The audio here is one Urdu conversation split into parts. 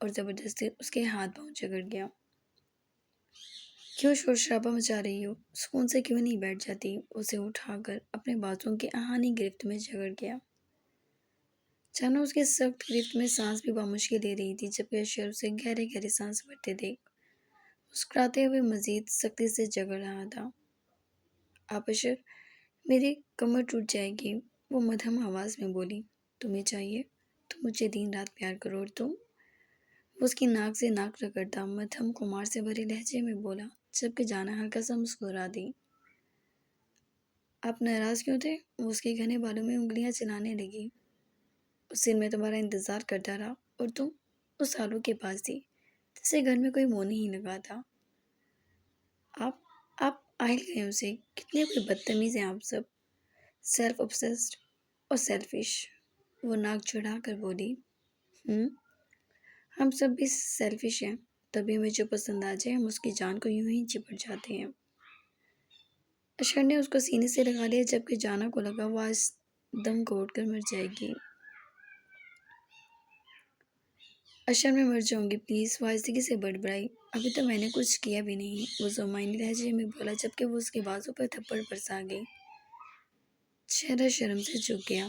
اور زبردستی اس کے ہاتھ پاؤں جکڑ گیا۔ کیوں شور شرابہ مچا رہی ہو؟ سکون سے کیوں نہیں بیٹھ جاتی؟ اسے اٹھا کر اپنے بازوؤں کی آہنی گرفت میں جکڑ گیا۔ چانو اس کے سخت گرفت میں سانس بھی بامشکل لے رہی تھی، جبکہ اشر اسے گہرے گہرے سانس بھرتے دیکھ مسکراتے ہوئے مزید سختی سے جکڑ رہا تھا۔ آپ اشر، میری کمر ٹوٹ جائے گی، وہ مدھم آواز میں بولی۔ تمہیں چاہیے تم مجھے دن رات پیار کرو، اور تم؟ وہ اس کی ناک سے ناک رگڑتا مدھم کمار سے بھرے لہجے میں بولا، جبکہ جانا ہلکا سا مسکرا دی۔ آپ ناراض کیوں تھے؟ وہ اس کے گھنے بالوں میں انگلیاں چلانے لگی۔ اس دن میں تمہارا انتظار کرتا رہا، اور تم اس آلو کے پاس تھی جسے گھر میں کوئی منہ نہیں لگا تھا۔ آپ آپ آہل گئے اسے، کتنے کوئی بدتمیز ہیں آپ سب، سیلف obsessed اور سیلفش۔ وہ ناک چڑھا کر بولی۔ ہم سب بھی سیلفش ہیں، تبھی ہمیں جو پسند آ جائے ہم اس کی جان کو یوں ہی چپٹ جاتے ہیں۔ اشر نے اس کو سینے سے لگا لیا، جبکہ جانا کو لگا وہ آج دم گھوٹ کر مر جائے گی۔ اشر، میں مر جاؤں گی پلیز، وہ آہستگی سے بڑبڑائی۔ ابھی تو میں نے کچھ کیا بھی نہیں، وہ زمائنی لہجے میں بولا، جبکہ وہ اس کے بازو پر تھپڑ برسا گئی۔ چہرہ شرم سے جھک گیا۔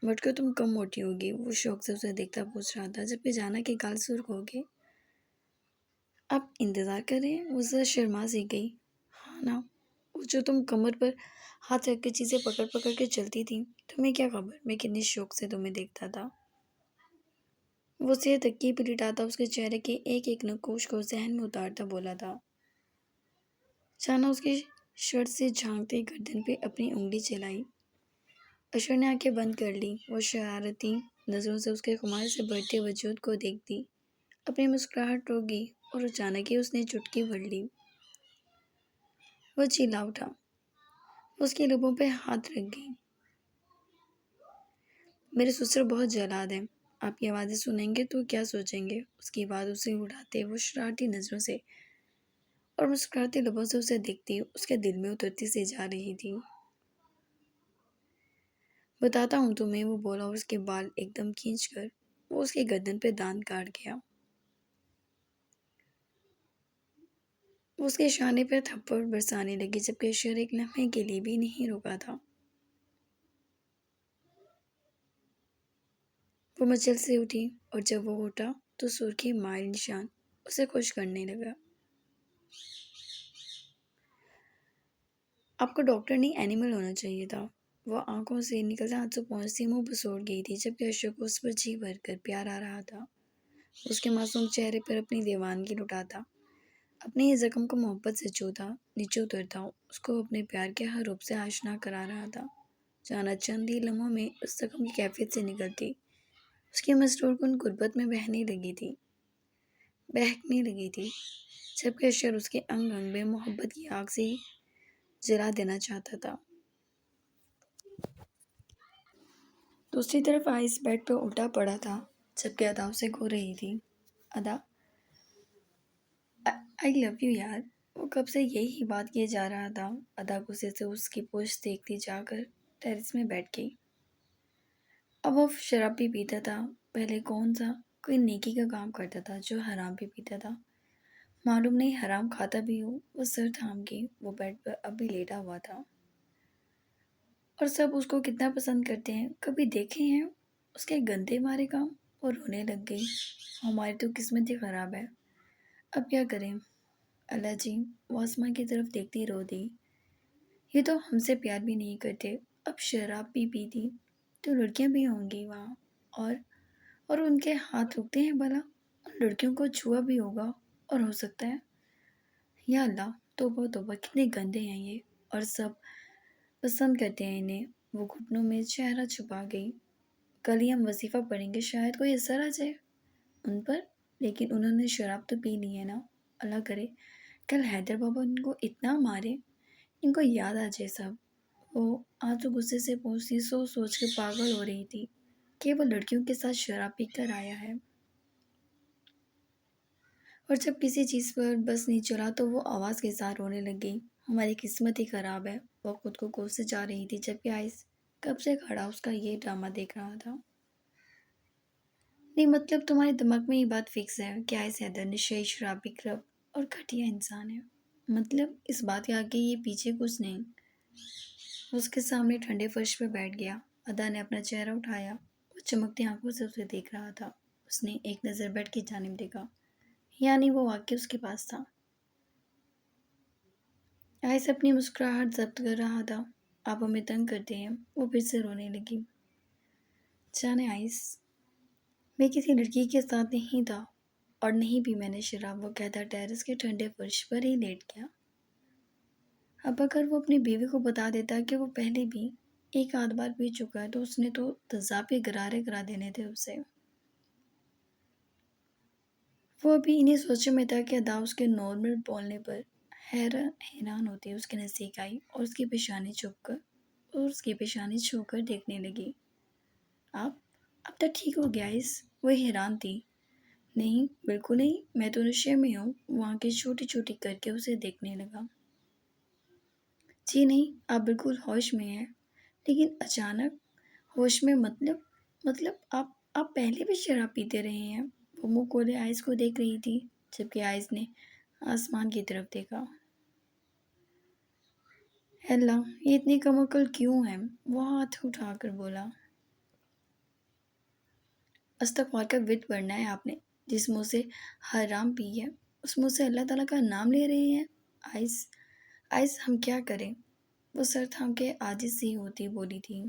مٹکو تم کم موٹی ہوگی، وہ شوق سے اسے دیکھتا پوچھ رہا تھا، جبکہ جانا کے گال سرخ ہو گئے۔ آپ انتظار کر رہے ہیں؟ وہ ذرا شرما سی گئی۔ ہاں نا، وہ جو تم کمر پر ہاتھ رکھ کے چیزیں پکڑ پکڑ کے چلتی تھی، تمہیں کیا خبر میں کتنی شوق سے تمہیں دیکھتا تھا۔ وہ اسے تکیے پہ لٹاتا اس کے چہرے کے ایک ایک نقوش کو ذہن میں اتارتا بولا تھا۔ جانا اس کی شرٹ سے جھانکتے گردن پہ اپنی انگلی چلائی۔ اشر نے آنکھیں بند کر لی۔ وہ شرارتی نظروں سے اس کے خمار سے بڑھتے وجود کو دیکھتی اپنی مسکراہٹ روک گئی، اور اچانک ہی اس نے چٹکی بھر لی۔ وہ چیلا اٹھا۔ وہ اس کے لبوں پہ ہاتھ رکھ گئی۔ میرے سسر بہت جلاد ہیں، آپ کی آوازیں سنیں گے تو کیا سوچیں گے؟ اس کی بات اسے اڑاتے وہ شرارتی نظروں سے اور مسکراتے لبوں سے اسے دیکھتی اس کے دل میں اترتی سی جا رہی تھی۔ بتاتا ہوں تمہیں، وہ بولا، اور اس کے بال ایک دم کھینچ کر وہ اس کے گردن پہ دانت کاٹ گیا۔ وہ اس کے شانے پر تھپڑ برسانے لگی، جبکہ اشر ایک لمحے کے لیے بھی نہیں رکا تھا۔ وہ مچل سے اٹھی، اور جب وہ اٹھا تو سرخی مائل نشان اسے خوش کرنے لگا۔ آپ کو ڈاکٹر نہیں اینیمل ہونا چاہیے تھا۔ وہ آنکھوں سے نکلتا آنسو پہنچتی منہ بسوڑ گئی تھی، جبکہ اشر کو اس پر جی بھر کر پیار آ رہا تھا۔ اس کے معصوم چہرے پر اپنی دیوانگی لٹاتا، اپنے ہی زخم کو محبت سے چھوتا، نیچے اترتا، اس کو اپنے پیار کے ہر روپ سے آشنا کرا رہا تھا۔ جانا چند ہی لمحوں میں اس زخم کی کیفیت سے نکلتی اس کی مسرور کن غربت میں بہکنے لگی تھی، جبکہ اشر اس کے انگ انگ میں محبت کی آگ سے جلا دینا چاہتا تھا۔ دوسری طرف آئس بیڈ پہ الٹا پڑا تھا، جبکہ ادا اسے گھو رہی تھی۔ ادا، آئی لو یو یار، وہ کب سے یہی بات کیے جا رہا تھا۔ ادا غصے سے اس کی پوچھ دیکھتی جا کر ٹیرس میں بیٹھ گئی۔ اب وہ شراب بھی پیتا تھا، پہلے کون سا کوئی نیکی کا کام کرتا تھا جو حرام بھی پیتا تھا، معلوم نہیں حرام کھاتا بھی ہو۔ وہ سر تھام کے وہ بیڈ پر اب بھی لیٹا ہوا تھا، اور سب اس کو کتنا پسند کرتے ہیں، کبھی دیکھے ہیں اس کے گندے مارے کام؟ وہ رونے لگ گئی۔ ہماری تو قسمت ہی خراب ہے، اب کیا کریں اللہ جی۔ وہ آسمان کی طرف دیکھتی رو دی۔ یہ تو ہم سے پیار بھی نہیں کرتے، اب شراب بھی پیتی تو لڑکیاں بھی ہوں گی وہاں، اور ان کے ہاتھ رکتے ہیں بھلا؟ ان لڑکیوں کو چھوا بھی ہوگا، اور ہو سکتا ہے۔ یا اللہ، توبہ توبہ، کتنے گندے ہیں یہ، اور سب پسند کرتے ہیں انہیں۔ وہ گھٹنوں میں چہرہ چھپا گئی۔ کل ہی ہم وظیفہ پڑھیں گے، شاید کوئی اثر آ جائے ان پر، لیکن انہوں نے شراب تو پی لی ہے نا۔ اللہ کرے کل حیدر بابا ان کو اتنا مارے ان کو یاد آ جائے سب۔ وہ آنسو غصے سے پہنچتی سوچ سوچ کے پاگل ہو رہی تھی کہ وہ لڑکیوں کے ساتھ شراب پی کر آیا ہے، اور جب کسی چیز پر بس نہیں چلا تو وہ آواز کے ساتھ رونے لگ گئی۔ ہماری قسمت ہی خراب ہے۔ وہ خود کو کوسے جا رہی تھی، جبکہ آئس کب سے کھڑا اس کا یہ ڈرامہ دیکھ رہا تھا۔ نہیں مطلب تمہارے دماغ میں یہ بات فکس ہے کہ آئس حیدر نشئی شرابی کرب اور گھٹیا انسان ہے؟ مطلب اس بات کے آگے یہ پیچھے کچھ نہیں۔ وہ اس کے سامنے ٹھنڈے فرش پہ بیٹھ گیا۔ ادا نے اپنا چہرہ اٹھایا۔ وہ چمکتی آنکھوں سے اسے دیکھ رہا تھا۔ اس نے ایک نظر بیڈ کی جانب دیکھا، یعنی وہ واقعی اس کے پاس تھا۔ آئس اپنی مسکراہٹ ضبط کر رہا تھا۔ آپ ہمیں تنگ کرتے ہیں۔ وہ پھر سے رونے لگی۔ جانے آئس، میں کسی لڑکی کے ساتھ نہیں تھا اور نہیں بھی میں نے شراب، وہ کہتا ٹیرس کے ٹھنڈے فرش پر ہی لیٹ گیا۔ اب اگر وہ اپنی بیوی کو بتا دیتا کہ وہ پہلے بھی ایک آدھ بار پی چکا ہے تو اس نے تو تیزاب کے غرارے کرا دینے تھے اسے۔ وہ ابھی انہیں سوچے میں تھا کہ ادا اس کے نارمل بولنے پر حیران ہوتی اس کے نزدیک آئی اور اس کی پیشانی چھو کر دیکھنے لگی۔ اب تک ٹھیک ہو گیا اس؟ وہ حیران تھی۔ نہیں بالکل نہیں، میں تو نشے میں ہوں۔ وہ آنکھیں چھوٹی چھوٹی کر کے اسے دیکھنے لگا۔ جی نہیں، آپ بالکل ہوش میں ہیں۔ لیکن اچانک ہوش میں مطلب آپ پہلے بھی شراب پیتے رہے ہیں؟ وہ منہ کھولے آئس کو دیکھ رہی تھی، جبکہ آئس نے آسمان کی طرف دیکھا۔ اللہ، یہ اتنی کم عقل کیوں ہے؟ وہ ہاتھ اٹھا کر بولا۔ استغفار کا ورد پڑھنا ہے آپ نے؟ جس منہ سے حرام پی ہے اس منہ سے اللہ تعالیٰ کا نام لے رہے ہیں؟ آئس ہم کیا کریں؟ وہ سر تھام کے عاجز سی ہوتی بولی تھی۔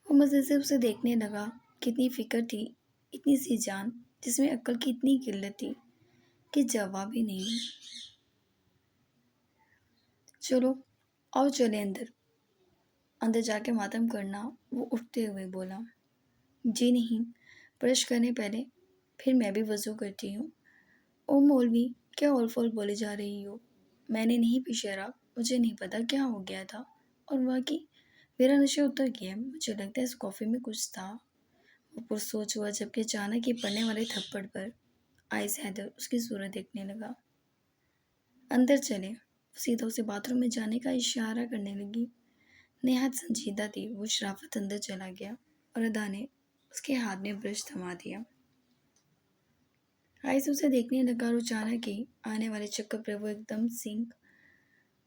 وہ مزے سے اسے دیکھنے لگا۔ کتنی فکر تھی، اتنی سی جان جس میں عقل کی اتنی قلت تھی کہ جواب ہی نہیں۔ چلو آؤ چلے اندر جا کے ماتم کرنا، وہ اٹھتے ہوئے بولا۔ جی نہیں، برش کرنے پہلے، پھر میں بھی وضو کرتی ہوں۔ او مولوی، کیا اول فول بولے جا رہی ہو؟ میں نے نہیں پی شراب، مجھے نہیں پتا کیا ہو گیا تھا، اور واقعی میرا نشہ اتر گیا۔ مجھے لگتا ہے اس کافی میں کچھ تھا۔ وہ پرسوچ ہوا جبکہ اچانک ہی پڑنے والے تھپڑ پر آئس حیدر اس کی صورت دیکھنے لگا۔ اندر چلے، سیدھا اسے باتھ روم میں جانے کا اشارہ کرنے لگی۔ نہایت سنجیدہ تھی وہ شرافت اندر چلا گیا اور ادا نے اس کے ہاتھ میں برش تھما دیا۔ آئس اسے دیکھنے لگا اور اچانک ہی آنے والے چکر پر وہ ایک دم سینک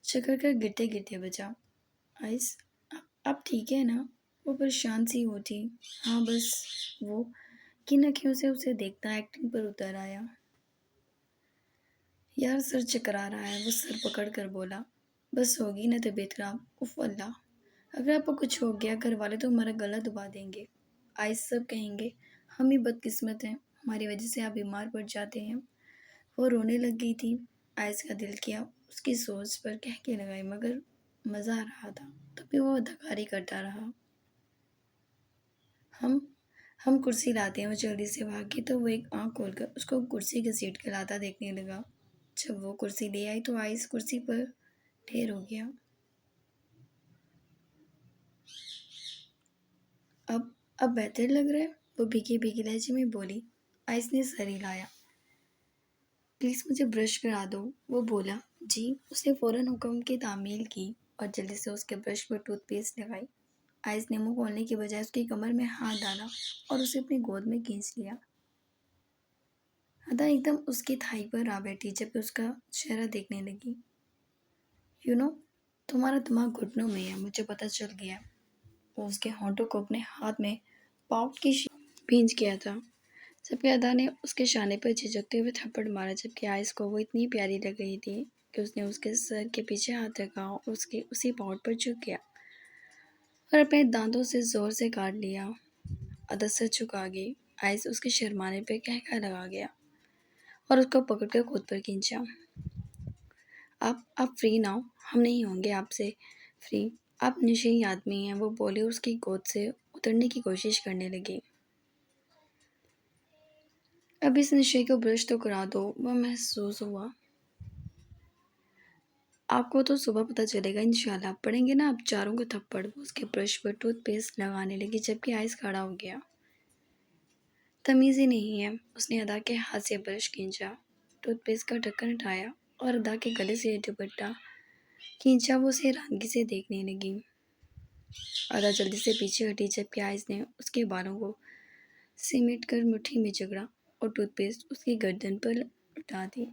چکر کر گرتے گرتے بچا۔ آئس، اب ٹھیک ہے نا؟ وہ پریشان سی ہوتی۔ ہاں بس، وہ کن اکھیوں سے اسے دیکھتا ایکٹنگ پر اتر آیا۔ یار سر چکرا رہا ہے، وہ سر پکڑ کر بولا۔ بس ہوگی نا طبیعت خراب؟ اف اللہ، اگر آپ کو کچھ ہو گیا گھر والے تو ہمارا گلا دبا دیں گے۔ آئس سب کہیں گے ہم ہی بدقسمت ہیں، ہماری وجہ سے آپ بیمار پڑ جاتے ہیں۔ وہ رونے لگ گئی تھی۔ آئس کا دل کیا اس کی سوچ پر کہکے لگائے، مگر مزہ آ رہا تھا تو بھی وہ اداکاری کرتا رہا۔ ہم کرسی لاتے ہیں۔ وہ جلدی سے بھاگی تو وہ ایک آنکھ کھول کر اس کو کرسی گھسیٹ کے لاتا دیکھنے لگا۔ جب وہ کرسی لے آئی تو آئس کرسی پر ڈھیر ہو گیا۔ اب بہتر لگ رہا ہے؟ وہ بھیگی بھیگی لہجے میں بولی۔ آئس نے سر ہلایا۔ پلیز مجھے برش کرا دو، وہ بولا۔ جی، اس نے فوراً حکم کی تعمیل کی اور جلدی سے اس کے برش پر ٹوتھ پیسٹ لگائی۔ آئس نے منہ کھولنے کی بجائے اس کی کمر میں ہاتھ ڈالا اور اسے اپنی گود میں کھینچ لیا۔ ادا ایک دم اس کی تھائی پر آ بیٹھی جب اس کا چہرہ دیکھنے لگی۔ تمہارا دماغ گھٹنوں میں ہے، مجھے پتہ چل گیا۔ وہ اس کے ہونٹوں کو اپنے ہاتھ میں پاؤڈ کی بھینچ گیا تھا، جبکہ ادا نے اس کے شانے پر جھجکتے ہوئے تھپڑ مارا، جبکہ آئس کو وہ اتنی پیاری لگ رہی تھی کہ اس نے اس کے سر کے پیچھے ہاتھ رکھا اور اس کے اسی پاؤڈ پر جھک گیا اور اپنے دانتوں سے زور سے کاٹ لیا۔ ادا سر جھکا گئی۔ آئس اس کے شرمانے پہ کہکا لگا گیا اور اس کو پکڑ کر خود پر کھینچا۔ آپ فری نہ ہو، ہم نہیں ہوں گے آپ سے فری، آپ نشئی آدمی ہیں، وہ بولی اور اس کی گود سے اترنے کی کوشش کرنے لگی۔ اب اس نشے کو برش تو کرا دو، وہ محسوس ہوا۔ آپ کو تو صبح پتہ چلے گا انشاءاللہ، پڑیں گے نا آپ چاروں کو تھپڑ۔ وہ اس کے برش پر ٹوتھ پیسٹ لگانے لگی جبکہ آئس کھڑا ہو گیا۔ تمیز ہی نہیں ہے، اس نے ادا کے ہاتھ سے برش کھینچا، ٹوتھ پیسٹ کا ڈھکن ہٹایا اور ادا کے گلے سے دوپٹہ کھینچا۔ وہ اسے حیرانگی سے دیکھنے لگی۔ ادا جلدی سے پیچھے ہٹی جبکہ آئس نے اس کے بالوں کو سمیٹ کر مٹھی میں جگڑا اور ٹوتھ پیسٹ اس کی گردن پر لٹا دی،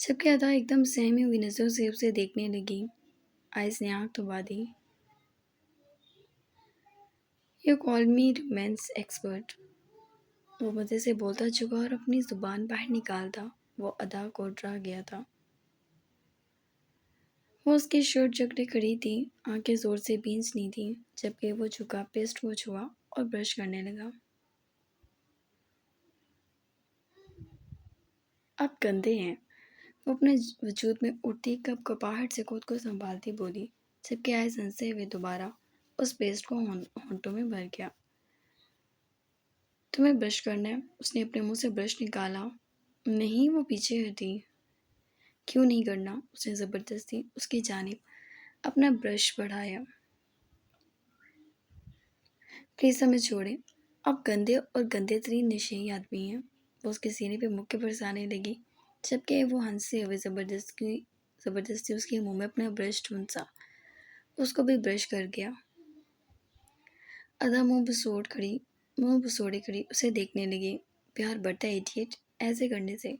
جبکہ ادا ایک دم سہمی ہوئی نظروں سے اسے دیکھنے لگی۔ آئس نے آنکھ دبا دی۔ You call me romance expert, وہ مزے سے بولتا چکا اور اپنی زبان باہر نکالتا وہ ادا کو ڈرا گیا تھا۔ وہ اس کی شرٹ جکڑے کھڑی تھی، آنکھیں زور سے بھینچنی تھیں، جبکہ وہ جھکا پیسٹ کو چھوا اور برش کرنے لگا۔ آپ گندے ہیں، وہ اپنے وجود میں اٹھتی کپکپاہٹ سے خود کو سنبھالتی بولی، جبکہ آئے ہنستے ہوئے دوبارہ اس پیسٹ کو ہونٹوں میں بھر گیا۔ تمہیں برش کرنا ہے؟ اس نے اپنے منہ سے برش نکالا۔ نہیں، وہ پیچھے ہٹی۔ کیوں نہیں کرنا؟ اس نے زبردستی اس کی جانب اپنا برش بڑھایا۔ پلیز ہمیں چھوڑیں، آپ گندے اور گندے ترین نشئی آدمی ہیں۔ وہ اس کے سینے پہ مکے برسانے لگی، جبکہ وہ ہنستے ہوئے زبردستی اس کے منہ میں اپنا برش ٹھونسا، اس کو بھی برش کر گیا۔ ادا منہ بسوڑے کھڑی اسے دیکھنے لگی۔ پیار بڑھتا ہے ایڈیٹ، ایسے کرنے سے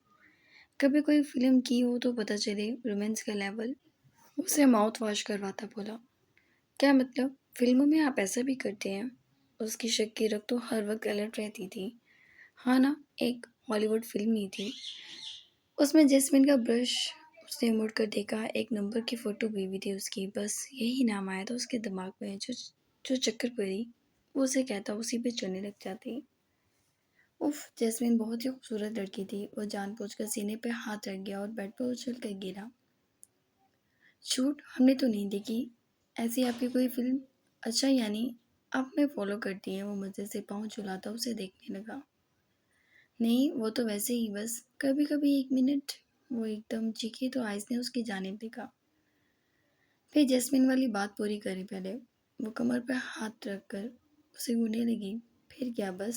کبھی کوئی فلم کی ہو تو پتہ چلے رومانس کا لیول۔ اسے ماؤتھ واش کرواتا بولا۔ کیا مطلب؟ فلموں میں آپ ایسا بھی کرتے ہیں؟ اس کی شک کی رخ تو ہر وقت الرٹ رہتی تھی۔ ہاں نا، ایک ہالی ووڈ فلم ہی تھی، اس میں جیسمین کا برش۔ اس نے مڑ کر دیکھا، ایک نمبر کی فوٹو بھی ہوئی تھی اس کی، بس یہی نام آیا تھا اس کے دماغ میں۔ جو چکر پڑی وہ اسے کہتا اسی پہ چلنے لگ جاتی۔ اف، جیسمین بہت ہی خوبصورت لڑکی تھی۔ وہ جان بوجھ کر سینے پہ ہاتھ رکھ گیا اور بیڈ پہ اچھل کر گرا۔ جھوٹ، ہم نے تو نہیں دیکھی ایسی آپ کی کوئی فلم۔ اچھا، یعنی آپ میں فالو کرتی ہیں؟ وہ مزے سے پاؤں جھلاتا اسے دیکھنے لگا۔ نہیں، وہ تو ویسے ہی، بس کبھی کبھی۔ ایک منٹ، وہ ایک دم چیخی تو آئس نے اس کی جانب دیکھا۔ پھر جیسمین والی بات پوری کرے پہلے۔ وہ کمر پہ ہاتھ رکھ کر اسے گھوننے لگی۔ پھر کیا؟ بس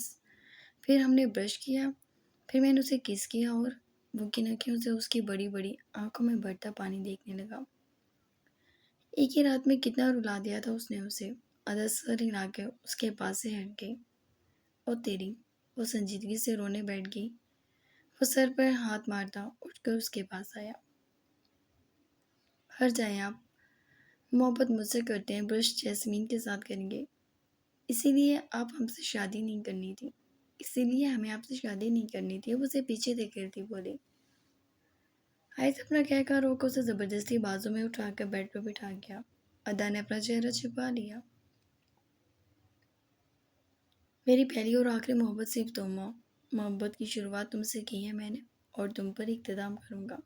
پھر ہم نے برش کیا، پھر میں نے اسے کس کیا اور وہ کن آنکھوں سے اس کی بڑی بڑی آنکھوں میں بڑھتا پانی دیکھنے لگا۔ ایک ہی رات میں کتنا رلا دیا تھا اس نے اسے۔ ادا سر ہلا کے اس کے پاس سے ہٹ گئی۔ اور تیری، وہ سنجیدگی سے رونے بیٹھ گئی۔ وہ سر پر ہاتھ مارتا اٹھ کر اس کے پاس آیا۔ ہٹ جائیں آپ، محبت مجھ سے کرتے ہیں، برش جیسمین کے ساتھ کریں گے، اسی لیے آپ ہم سے شادی نہیں کرنی تھی، اسی لیے ہمیں آپ سے شادی نہیں کرنی تھی۔ وہ اسے پیچھے دیکھ رہی تھی، بولی۔ آئس اپنا کہہ کر رو کو اسے زبردستی بازو میں اٹھا کر بیڈ پر بٹھا گیا۔ ادا نے اپنا چہرہ چھپا لیا۔ میری پہلی اور آخری محبت صرف تم ہو۔ محبت کی شروعات تم سے کی ہے میں نے، اور تم پر اختتام کروں گا۔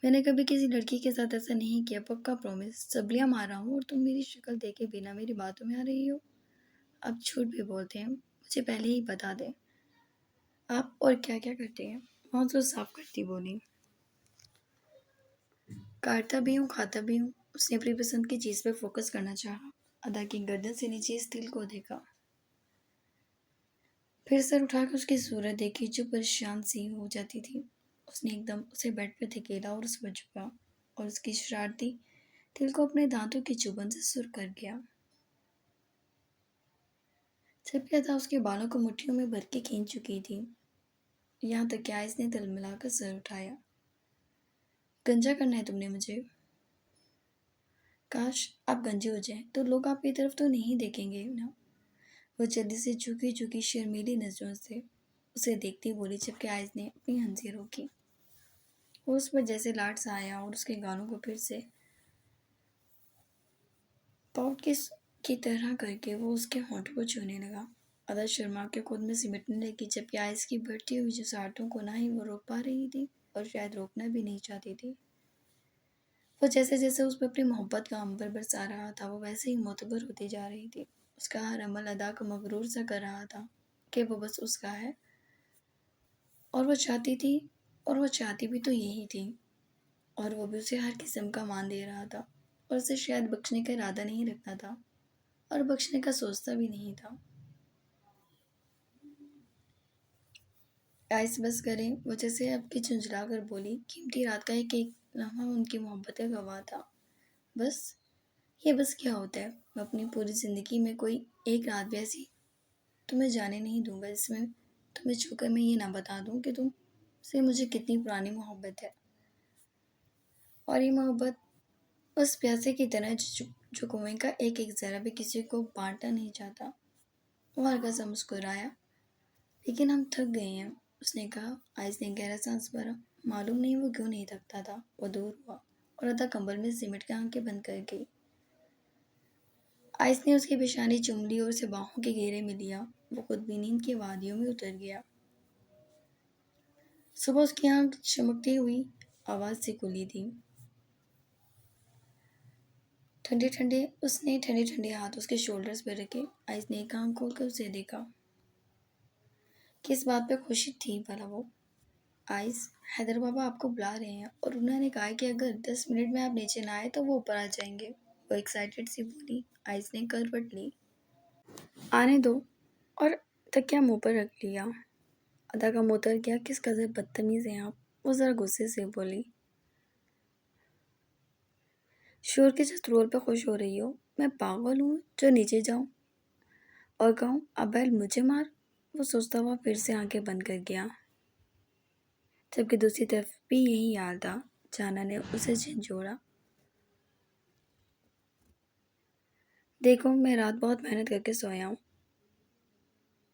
میں نے کبھی کسی لڑکی کے ساتھ ایسا نہیں کیا، پکا پرومس۔ سبلیاں مار رہا ہوں اور تم میری شکل دیکھے بنا میری باتوں میں آ رہی ہو۔ اب جھوٹ بھی بولتے ہیں، مجھے پہلے ہی بتا دے آپ اور کیا کیا کرتے ہیں۔ موضوع صاف کرتی بولی۔ کاٹتا بھی ہوں، کھاتا بھی ہوں۔ اس نے اپنی پسند کی چیز پہ فوکس کرنا چاہا۔ ادا کی گردن سے نیچے اس دل کو دیکھا، پھر سر اٹھا کر اس کی صورت دیکھی جو پریشان سی ہو جاتی تھی۔ اس نے ایک دم اسے بیڈ پہ دھکیلا اور اس پر جھکا اور اس کی شرارتی دل کو اپنے دانتوں کی چبھن سے سرخ کر گیا، جبکہ ادا اس کے بالوں کو مٹھیوں میں بھر کے کھینچ چکی تھی، یہاں تک کہ آئس نے تلملا کر سر اٹھایا۔ گنجا کرنا ہے تم نے مجھے؟ کاش آپ گنجے ہو جائیں تو لوگ آپ کی طرف تو نہیں دیکھیں گے نا۔ وہ جلدی سے جھکی شرمیلی نظروں سے اسے دیکھتی بولی، جبکہ آئس نے اپنی ہنسی روکی۔ وہ اس پر جیسے لاٹ سا آیا اور اس کے گالوں کو پھر سے پاؤٹ کی طرح کر کے وہ اس کے ہونٹوں کو چھونے لگا۔ ادا شرما کے خود میں سمٹنے لگی، جبکہ آئس کی بڑھتی ہوئی جسارتوں کو نہ ہی وہ روک پا رہی تھی اور شاید روکنا بھی نہیں چاہتی تھی۔ وہ جیسے جیسے اس پر اپنی محبت کا عنبر برسا رہا تھا، وہ ویسے ہی معتبر ہوتی جا رہی تھی۔ اس کا ہر عمل ادا کو مغرور سا کر رہا تھا کہ وہ بس اس کا ہے، اور وہ چاہتی بھی تو یہی تھی، اور وہ بھی اسے ہر قسم کا مان دے رہا تھا، اور اسے شاید بخشنے کا ارادہ نہیں رکھتا تھا اور بخشنے کا سوچتا بھی نہیں تھا۔ آئس بس کریں، وہ جیسے اب کی جھنجھلا کر بولی۔ قیمتی رات کا ایک ایک لمحہ ان کی محبت کا گواہ تھا، بس یہ بس کیا ہوتا ہے؟ میں اپنی پوری زندگی میں کوئی ایک رات بھی ایسی تمہیں جانے نہیں دوں گا جس میں تمہیں چھو کر میں یہ نہ بتا دوں کہ تم سے مجھے کتنی پرانی محبت ہے۔ اور یہ محبت اس پیاسے کی طرح جو کنویں کا ایک ایک ذرہ بھی کسی کو بانٹنا نہیں چاہتا۔ وہ ہلکا سا مسکرایا۔ لیکن ہم تھک گئے ہیں، اس نے کہا۔ آئس نے گہرا سانس بھرا۔ معلوم نہیں وہ کیوں نہیں تھکتا تھا۔ وہ دور ہوا اور ادا کمبل میں سمٹ کے آنکھیں بند کر گئی۔ آئس نے اس کی پیشانی چوم لی اور اسے باہوں کے گھیرے میں لیا۔ وہ خود بھی نیند کی وادیوں میں اتر گیا۔ صبح اس کی آنکھ چمکتی ہوئی آواز سے کھلی تھی۔ اس نے ٹھنڈے ٹھنڈے ہاتھ اس کے شولڈرز پر رکھے۔ آئس نے ایک آنکھ کھول کر اسے دیکھا۔ کس بات پہ خوشی تھی بھلا وہ؟ آئس، حیدر بابا آپ کو بلا رہے ہیں اور انہوں نے کہا کہ اگر 10 منٹ میں آپ نیچے نہ آئے تو وہ اوپر آ جائیں گے، وہ ایکسائٹڈ سی بولی۔ آئس نے کروٹ لی۔ آنے دو، اور تکیہ منہ پر رکھ لیا۔ ادا کا منہ اتر گیا۔ کس قدر بدتمیز ہیں آپ، وہ ذرا غصے سے بولی۔ شور کے جس رول پہ خوش ہو رہی ہو، میں پاگل ہوں جو نیچے جاؤں اور کہوں اب بیل مجھے مار؟ وہ سوچتا ہوا پھر سے آنکھیں بند کر گیا، جبکہ دوسری طرف بھی یہی حال تھا۔ جانا نے اسے جھنجھوڑا۔ دیکھو میں رات بہت محنت کر کے سویا ہوں،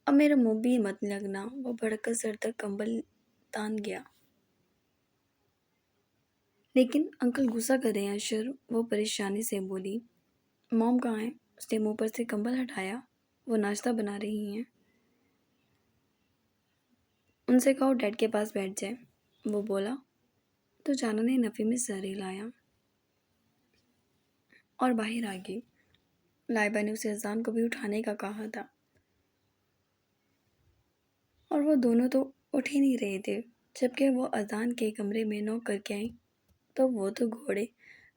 اب میرا منہ بھی مت لگنا۔ وہ بھڑک کر سر تک کمبل تان گیا۔ لیکن انکل غصہ کر رہے ہیں اشر، وہ پریشانی سے بولی۔ موم کہاں ہے؟ اس نے منہ پر سے کمبل ہٹایا۔ وہ ناشتہ بنا رہی ہیں، ان سے کہو ڈیڈ کے پاس بیٹھ جائے، وہ بولا تو جانا نے نفی میں سر ہلایا اور باہر آ گئی۔ لائبہ نے اسے اذان کو بھی اٹھانے کا کہا تھا اور وہ دونوں تو اٹھ ہی نہیں رہے تھے۔ جبکہ وہ اذان کے کمرے میں نوک کر کے آئی تو وہ تو گھوڑے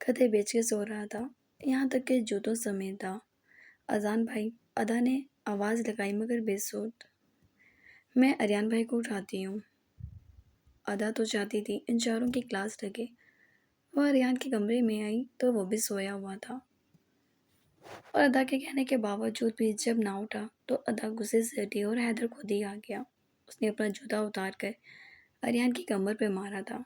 کھتے بیچ کے سو رہا تھا، یہاں تک کہ جوتوں سمیت تھا۔ اذان بھائی، ادا نے آواز لگائی مگر بے سود۔ میں اریان بھائی کو اٹھاتی ہوں۔ ادا تو چاہتی تھی ان چاروں کی کلاس لگے۔ وہ اریان کے کمرے میں آئی تو وہ بھی سویا ہوا تھا، اور ادا کے کہنے کے باوجود بھی جب نہ اٹھا تو ادا غصے سے ہٹی اور حیدر خود ہی آ گیا۔ اس نے اپنا جوتا اتار کر اریان کی کمر پہ مارا تھا۔